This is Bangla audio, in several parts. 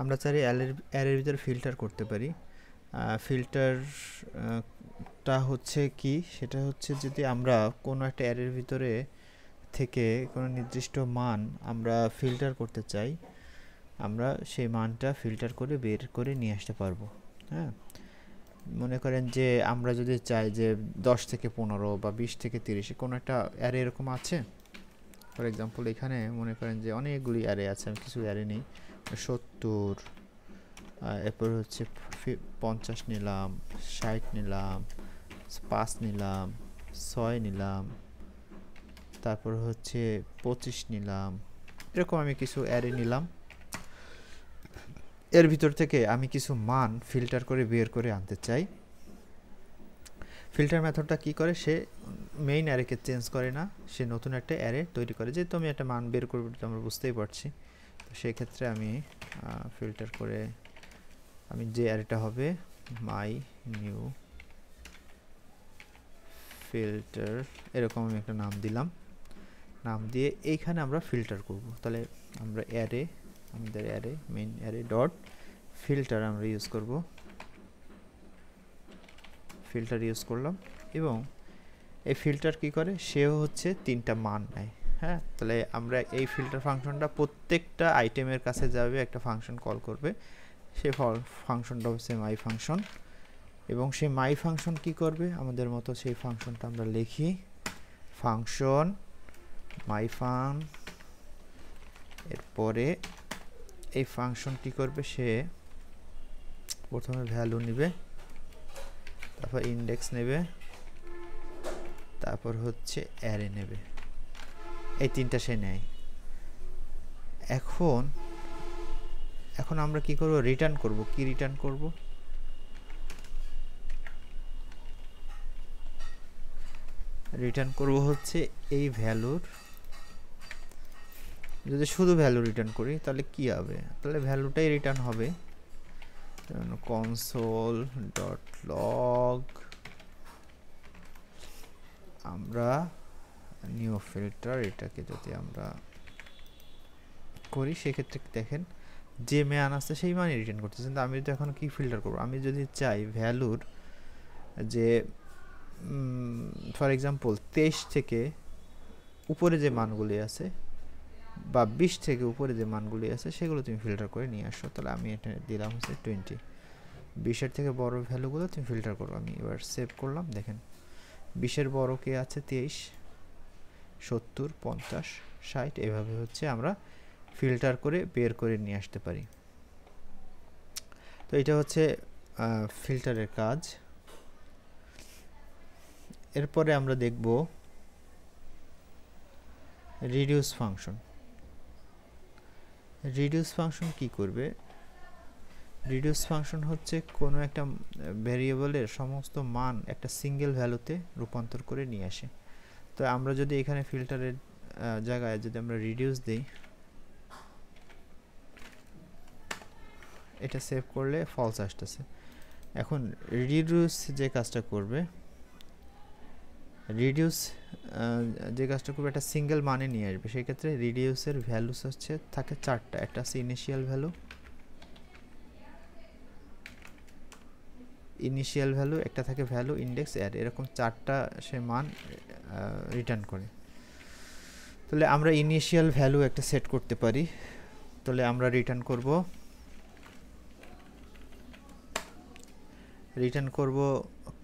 আমরা চাইলে অ্যারের ভিতরে ফিল্টার করতে পারি। ফিল্টারটা হচ্ছে কি, সেটা হচ্ছে যদি আমরা কোনো একটা অ্যারের ভিতরে থেকে কোনো নির্দিষ্ট মান আমরা ফিল্টার করতে চাই, আমরা সেই মানটা ফিল্টার করে বের করে নিয়ে আসতে পারবো। হ্যাঁ, মনে করেন যে আমরা যদি চাই যে 10 থেকে 15 বা 20 থেকে 30 কোনো একটা অ্যারে এরকম আছে। ফর এক্সাম্পল এখানে মনে করেন যে অনেকগুলি অ্যারে আছে, আমি কিছু অ্যারে নিই, 70, এরপর হচ্ছে 50 নিলাম, 60 নিলাম, 5 নিলাম, 6 নিলাম, তারপর হচ্ছে 25 নিলাম, এরকম আমি কিছু অ্যারে নিলাম। এর ভিতর থেকে আমি কিছু মান ফিল্টার করে বের করে আনতে চাই। ফিল্টার মেথডটা কি করে, সে মেইন অ্যারেকে চেঞ্জ করে না, সে নতুন একটা অ্যারে তৈরি করে। যেহেতু আমি একটা মান বের করবো, আমরা বুঝতেই পারছি, তো সেই ক্ষেত্রে আমি ফিল্টার করে আমি যে অ্যারেটা হবে মাই নিউ ফিল্টার, এরকম আমি একটা নাম দিলাম। নাম দিয়ে এইখানে আমরা ফিল্টার করব। তাহলে আমরা অ্যারে, আমাদের array main array dot filter আমরা ইউজ করব, ফিল্টার ইউজ করলাম। এবং এই ফিল্টার কি করে, সেও হচ্ছে 3টা মান নেয়। হ্যাঁ, তাহলে আমরা এই ফিল্টার ফাংশনটা প্রত্যেকটা আইটেমের কাছে যাবে, একটা ফাংশন কল করবে, সেই ফাংশনটা হচ্ছে মাই ফাংশন। এবং সেই মাই ফাংশন কি করবে, আমাদের মতো সেই ফাংশনটা আমরা লিখি, ফাংশন মাই ফাং। এরপরে এই ফাংশন কি করবে, সে প্রথমে ভ্যালু নেবে, তারপর ইন্ডেক্স নেবে, তারপর হচ্ছে অ্যারে নেবে, এই 3টা সে নেয়। এখন আমরা কি করব, রিটার্ন করব। কি রিটার্ন করব, রিটার্ন করব হচ্ছে এই ভ্যালুর, যদি শুধু ভ্যালু রিটার্ন করি তাহলে কি হবে, তাহলে ভ্যালুটাই রিটার্ন হবে। কনসোল ডট লগ আমরা নিউ ফিল্টার, এটাকে যদি আমরা করি সেক্ষেত্রে দেখেন যে মান আছে সেই মানই রিটার্ন করতেছে। কিন্তু আমি তো এখন কি ফিল্টার করব, আমি যদি চাই ভ্যালুর যে ফর এক্সাম্পল 23 থেকে উপরে যে মানগুলি আছে বা 20 থেকে উপরে যে মানগুলি আছে সেগুলো তুমি ফিল্টার করে নিয়ে আসো। তাহলে আমি এটা দিলাম হচ্ছে 20, 20-এর থেকে বড় ভ্যালুগুলো তুমি ফিল্টার করো। আমি এবার সেভ করলাম, দেখেন 20-এর বড় কে আছে 23, 70, 50, 60, এভাবে হচ্ছে আমরা ফিল্টার করে বের করে নিয়ে আসতে পারি। তো এটা হচ্ছে ফিল্টারের কাজ। এরপরে আমরা দেখব রিডিউস ফাংশন। রিডিউস ফাংশন কি করবে, রিডিউস ফাংশন হচ্ছে কোনো একটা ভেরিয়েবলের সমস্ত মান একটা সিঙ্গেল ভ্যালুতে রূপান্তর করে নিয়ে আসে। তো আমরা যদি এখানে ফিল্টারের জায়গায় যদি আমরা রিডিউস দিই, এটা সেভ করলে ফলস আসতেছে। এখন রিডিউস যে কাজটা করবে, রিডিউস যে কাজটা করবে একটা সিঙ্গেল মানে নিয়ে আসবে। সেই ক্ষেত্রে রিডিউসের ভ্যালুস হচ্ছে থাকে 4টা, একটা আছে ইনিশিয়াল ভ্যালু, একটা থাকে ভ্যালু, ইন্ডেক্স, অ্যাড, এরকম 4টা সে মান রিটার্ন করে। তাহলে আমরা ইনিশিয়াল ভ্যালু একটা সেট করতে পারি। তাহলে আমরা রিটার্ন করব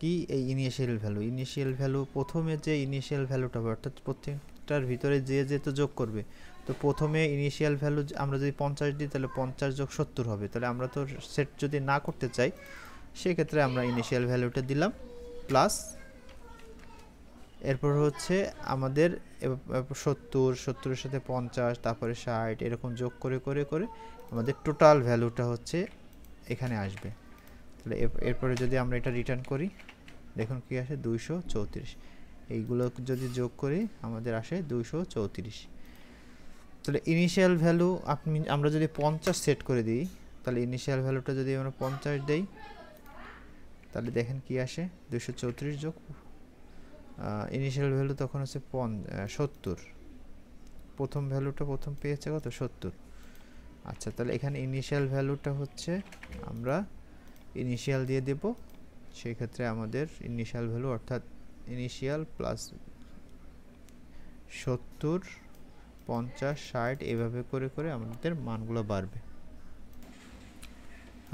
কি, এই ইনিশিয়াল ভ্যালু প্রথমে যে ইনিশিয়াল ভ্যালুটা হবে, অর্থাৎ প্রত্যেকটার ভিতরে যে তো যোগ করবে। তো প্রথমে ইনিশিয়াল ভ্যালু আমরা যদি 50 দিই তাহলে 50 যোগ 70 হবে। তাহলে আমরা তো সেট যদি না করতে চাই সেক্ষেত্রে আমরা ইনিশিয়াল ভ্যালুটা দিলাম প্লাস, এরপর হচ্ছে আমাদের 70-এর সাথে 50, তারপরে 60, এরকম যোগ করে করে করে আমাদের টোটাল ভ্যালুটা হচ্ছে এখানে আসবে। তাহলে এরপরে যদি আমরা এটা রিটার্ন করি, দেখুন কি আসে, 234। এইগুলো যদি যোগ করি আমাদের আসে 234। তাহলে ইনিশিয়াল ভ্যালু আমরা যদি 50 সেট করে দিই, তাহলে ইনিশিয়াল ভ্যালুটা যদি আমরা 50 দেই তাহলে দেখেন কি আসে, 234 যোগ ইনিশিয়াল ভ্যালু তখন হচ্ছে 70। প্রথম ভ্যালুটা প্রথম পেয়েছে কত, 70, আচ্ছা, তাহলে এখানে ইনিশিয়াল ভ্যালুটা হচ্ছে আমরা ইনিশিয়াল দিয়ে দেব। সেই ক্ষেত্রে আমাদের ইনিশিয়াল ভ্যালু অর্থাৎ ইনিশিয়াল প্লাস 70 50 60 এইভাবে করে করে আমাদের মানগুলো বাড়বে।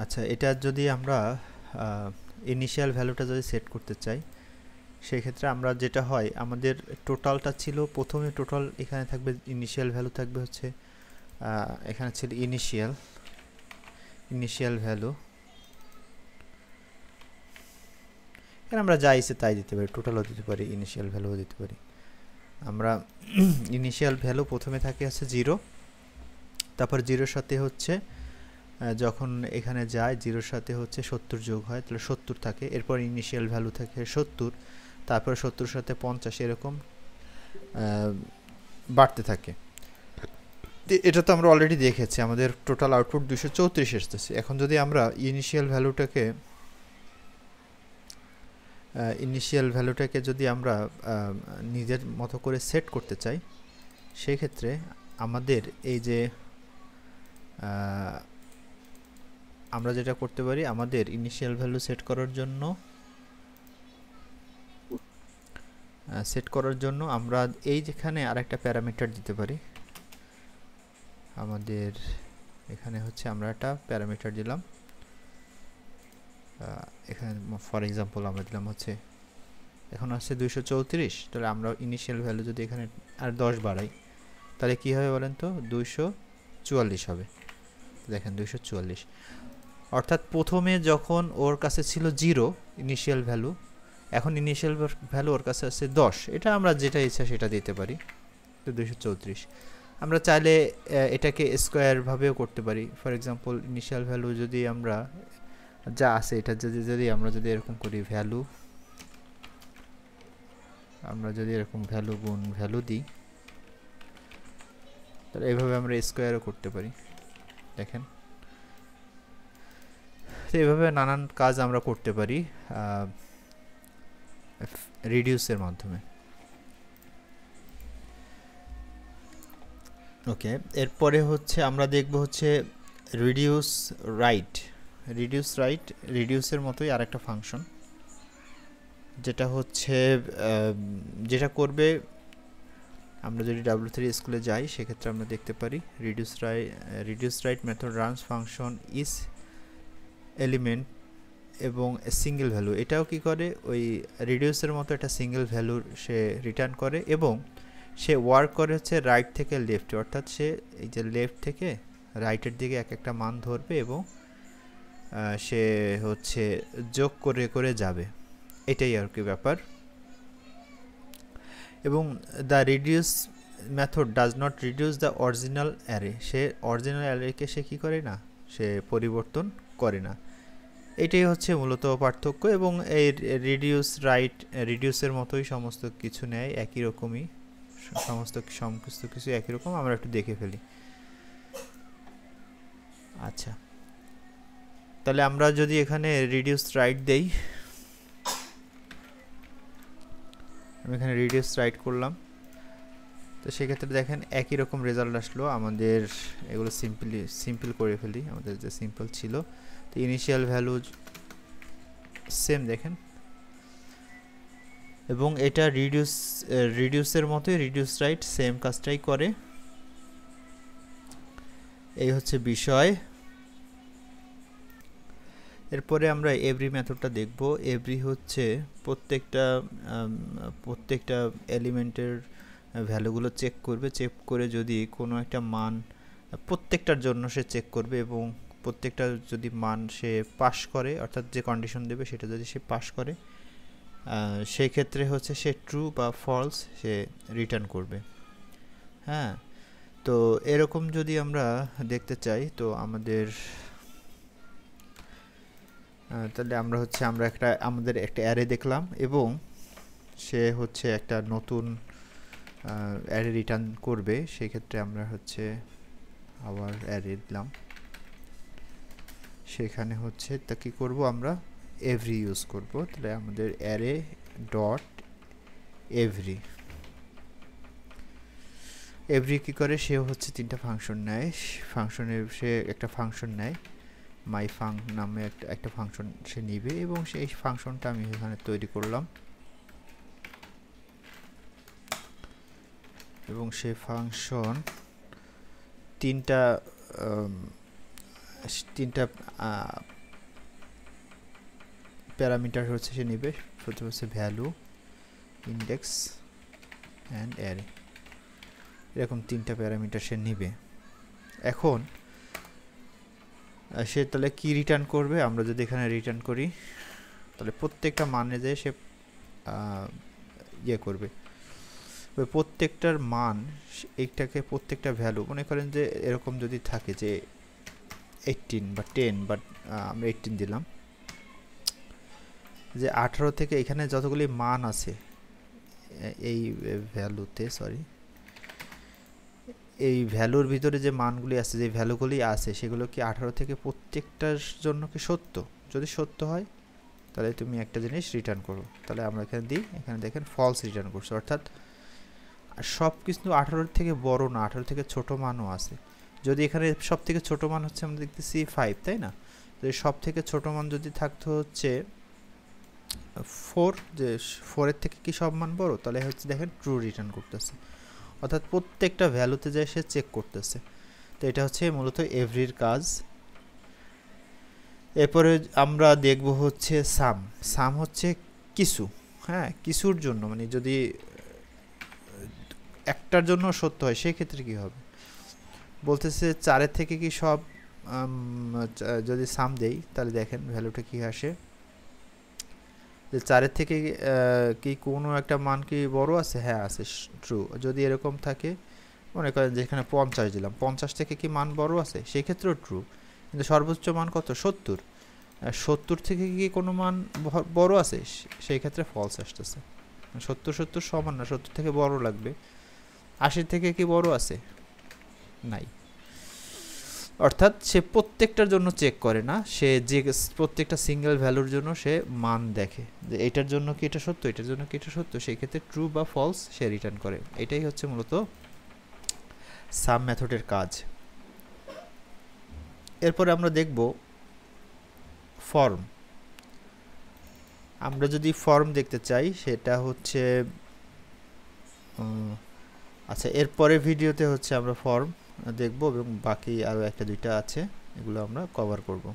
আচ্ছা, এটা যদি আমরা ইনিশিয়াল ভ্যালুটা যদি সেট করতে চাই, সেই ক্ষেত্রে আমরা যেটা হয়, আমাদের টোটালটা ছিল প্রথমে টোটাল এখানে থাকবে ইনিশিয়াল ভ্যালু থাকবে হচ্ছে এখানে ছিল ইনিশিয়াল ভ্যালু, এখানে আমরা যা ইচ্ছে তাই দিতে পারি, টোটালও দিতে পারি, ইনিশিয়াল ভ্যালুও দিতে পারি। আমরা ইনিশিয়াল ভ্যালু প্রথমে থাকে হচ্ছে 0, তারপর 0-র সাথে হচ্ছে যখন এখানে যায় 0-র সাথে হচ্ছে 70 যোগ হয়, তাহলে 70 থাকে। এরপর ইনিশিয়াল ভ্যালু থাকে 70, তারপর 70-র সাথে 50, এরকম বাড়তে থাকে। এটা তো আমরা অলরেডি দেখেছি, আমাদের টোটাল আউটপুট 234 এসেছে। এখন যদি আমরা ইনিশিয়াল ভ্যালুটাকে যদি আমরা নিজের মতো করে সেট করতে চাই, সেই ক্ষেত্রে আমাদের এই যে আমরা যেটা করতে পারি, আমাদের ইনিশিয়াল ভ্যালু সেট করার জন্য আমরা এই যেখানে আরেকটা প্যারামিটার দিতে পারি। আমাদের এখানে হচ্ছে আমরা একটা প্যারামিটার দিলাম, এখানে ফর এক্সাম্পল আমরা দিলাম হচ্ছে এখন আসছে 234, তাহলে আমরা ইনিশিয়াল ভ্যালু যদি এখানে আর 10 বাড়াই তাহলে কি হবে বলেন তো, 244 হবে। দেখেন 244, অর্থাৎ প্রথমে যখন ওর কাছে ছিল 0 ইনিশিয়াল ভ্যালু, এখন ইনিশিয়াল ভ্যালু ওর কাছে আছে 10। এটা আমরা যেটা ইচ্ছা সেটা দিতে পারি। তো 234 আমরা চাইলে এটাকে স্কোয়ার ভাবেও করতে পারি। ফর এক্সাম্পল ইনিশিয়াল ভ্যালু যদি আমরা যা আছে এটা যদি আমরা এরকম করি, আমরা যদি এরকম ভ্যালু গুণ ভ্যালু দিই, তাহলে এইভাবে আমরা স্কোয়ারও করতে পারি। দেখেন, তো এইভাবে নানান কাজ আমরা করতে পারি রিডিউসের মাধ্যমে। ওকে, এরপরে হচ্ছে আমরা দেখব হচ্ছে রিডিউসের মতোই আরেকটা ফাংশন, যেটা হচ্ছে যেটা করবে, আমরা যদি W3 স্কুলে যাই সেক্ষেত্রে আমরা দেখতে পারি reduce right method runs function is element এবং সিঙ্গেল ভ্যালু। এটাও কি করে, ওই রিডিউসের মতো একটা সিঙ্গেল ভ্যালু সে রিটার্ন করে, এবং সে ওয়ার্ক করে হচ্ছে রাইট থেকে লেফটে, অর্থাৎ সে এই যে লেফট থেকে রাইটের দিকে এক একটা মান ধরবে এবং সে হচ্ছে যোগ করে করে যাবে, এটাই আর কি ব্যাপার। এবং the reduce method does not reduce the original array, সে অরিজিনাল অ্যারেকে সে কী করে না, সে পরিবর্তন করে না। এটাই হচ্ছে মূলত পার্থক্য। এবং এই রিডিউসের মতোই সমস্ত কিছু নেয়, একই রকমই সমস্ত কিছু একই রকম। আমরা একটু দেখে ফেলি। আচ্ছা, তাহলে আমরা যদি এখানে রিডিউস রাইট দেই, আমি এখানে রিডিউস রাইট করলাম, তো সেক্ষেত্রে দেখেন একই রকম রেজাল্ট আসলো। আমাদের এগুলো সিম্পল করে ফেলি, আমাদের যে সিম্পল ছিল, তো ইনিশিয়াল ভ্যালু সেম দেখেন, এবং এটা রিডিউসের মতোই, রিডিউস রাইট সেম কাজটাই করে। এই হচ্ছে বিষয়। এরপরে আমরা এভরি মেথডটা দেখব। এভরি হচ্ছে প্রত্যেকটা এলিমেন্টের ভ্যালুগুলো চেক করবে, চেক করে যদি কোনো একটা মান, প্রত্যেকটার জন্য সে চেক করবে, এবং প্রত্যেকটা যদি মান সে পাস করে, অর্থাৎ যে কন্ডিশন দেবে সেটা যদি সে পাস করে, সেই ক্ষেত্রে হচ্ছে সে ট্রু বা ফলস সে রিটার্ন করবে। হ্যাঁ, তো এরকম যদি আমরা দেখতে চাই, তো তাহলে আমাদের একটা অ্যারে দেখলাম, এবং সে হচ্ছে একটা নতুন অ্যারে রিটার্ন করবে। সেই ক্ষেত্রে আমরা হচ্ছে আবার অ্যারে দিলাম, সেখানে হচ্ছে তা কি করব, আমরা এভরি ইউজ করব। তাহলে আমাদের অ্যারে ডট এভরি। এভরি কী করে, সে হচ্ছে 3টা ফাংশন নেয়, ফাংশনের সে একটা ফাংশন নেয়, মাই ফাং নামে একটা ফাংশন সে নিবে, এবং সেই ফাংশনটা আমি এখানে তৈরি করলাম, এবং সেই ফাংশন তিনটা প্যারামিটার হচ্ছে সে নিবে। প্রথম হচ্ছে ভ্যালু, ইন্ডেক্স অ্যান্ড অ্যারে, এরকম 3টা প্যারামিটার সে নিবে। এখন সে তাহলে কি রিটার্ন করবে, আমরা যদি এখানে রিটার্ন করি তাহলে প্রত্যেকটা মানে যে সে ইয়ে করবে, ওই প্রত্যেকটার মান এইটাকে প্রত্যেকটা ভ্যালু, মনে করেন যে এরকম যদি থাকে যে 18 বা 10 বা আমরা 18 দিলাম, যে 18 থেকে এখানে যতগুলি মান আছে এই ভ্যালুতে, সরি এই ভ্যালুর ভিতরে যে মানগুলি আছে, যে ভ্যালুগুলি আছে সেগুলো কি 18 থেকে প্রত্যেকটার জন্য কি সত্য? যদি সত্য হয় তাহলে তুমি একটা জিনিস রিটার্ন করো। তাহলে আমরা এখানে দিই, এখানে দেখেন ফলস রিটার্ন করছে, অর্থাৎ সব কিছু 18 থেকে বড় না, 18 থেকে ছোট মানও আছে। যদি এখানে সব থেকে ছোট মান হচ্ছে আমরা দেখতেছি 5, তাই না? তো সব থেকে ছোট মান যদি থাকতো হচ্ছে 4, যে 4-এর থেকে কি সব মান বড়, তাহলে হচ্ছে দেখেন ট্রু রিটার্ন করতেছে, অর্থাৎ প্রত্যেকটা ভ্যালুতে যায় সে চেক করতেছে। তো এটা হচ্ছে মূলত এভরির কাজ। এরপরে আমরা দেখব হচ্ছে সাম। সাম হচ্ছে কিছু, হ্যাঁ কিছুর জন্য, মানে যদি একটার জন্য সত্য হয় সেই ক্ষেত্রে কি হবে, বলতেছে 4-এর থেকে কি সব, যদি সাম দেই তাহলে দেখেন ভ্যালুটা কি আসে, যে 4-এর থেকে কি কোনো একটা মান কি বড় আছে, হ্যাঁ আছে, ট্রু। যদি এরকম থাকে, মনে করেন যেখানে 50 দিলাম, 50 থেকে কি মান বড় আছে, সেই ক্ষেত্রেও ট্রু। কিন্তু সর্বোচ্চ মান কত, 70, 70 থেকে কি কোনো মান বড় আছে, সেই ক্ষেত্রে ফলস আসতেছে। 70 সমান না, 70 থেকে বড় লাগবে। 80 থেকে কি বড় আছে, নাই। অর্থাৎ সে প্রত্যেকটার জন্য চেক করে না, সে যে প্রত্যেকটা সিঙ্গেল ভ্যালুর জন্য সে মান দেখে, যে এটার জন্য কি এটা সত্য, এটার জন্য কি এটা সত্য, সেই ক্ষেত্রে ট্রু বা ফলস সে রিটার্ন করে। এটাই হচ্ছে মূলত সাম মেথডের কাজ। এরপরে আমরা দেখব ফর্ম। আমরা যদি ফর্ম দেখতে চাই সেটা হচ্ছে আচ্ছা, এরপরে ভিডিওতে হচ্ছে আমরা ফর্ম দেখব, এবং বাকি আরও 1-2টা আছে, এগুলো আমরা কভার করব।